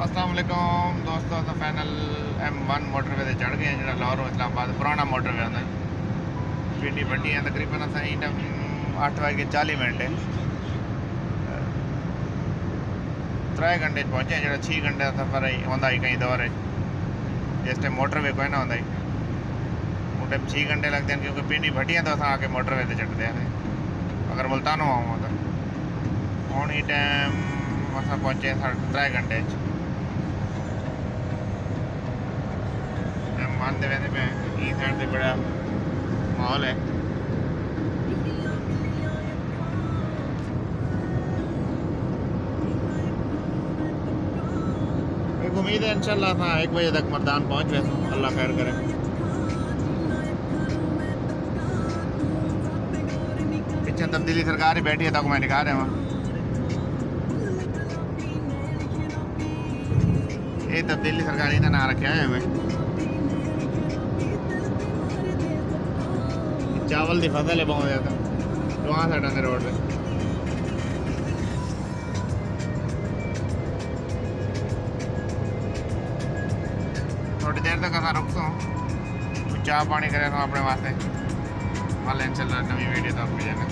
अस्सलाम वालेकुम दोस्तों, तो फाइनल M1 मोटरवे चढ़ गए हैं जो लाहौर इस्लामाबाद पुराना मोटरवे आता है। पिंडी बड्डी है तकरीबन असाई 8:40 है। 3 घंटे पहुंचे जो 6 घंटे का सफ़र होंदा ही कहीं दौर है जिस टाइम मोटरवे कोई ना होंदा ही उस टाइम 6 घंटे लगते हैं क्योंकि पिंडी भट्टियाँ तो अस आके मोटरवे से चढ़ते हैं। अगर मुल्तानों आऊँ तो हूँ ही टाइम अस पहुंचे 3 घंटे मानते वैसे पे ई साइड से बड़ा माहौल है। एक उम्मीद है इंशाल्लाह था 1 बजे तक मैदान पहुंच वैसे अल्लाह खैर करे। पीछे तब्दीली सरकार ही बैठी है तो मैं दिखा रहा हूँ। ये तब्दीली सरकारी का नाम रखा है हमें। चावल की फसल है बहुत ज़्यादा दोवां साइडों के रोड पे। थोड़ी देर तक अस रुक सो चाह पानी करे तो अपने वास्ते। इंशाल्लाह नवी वीडियो तक मिल जाएगा।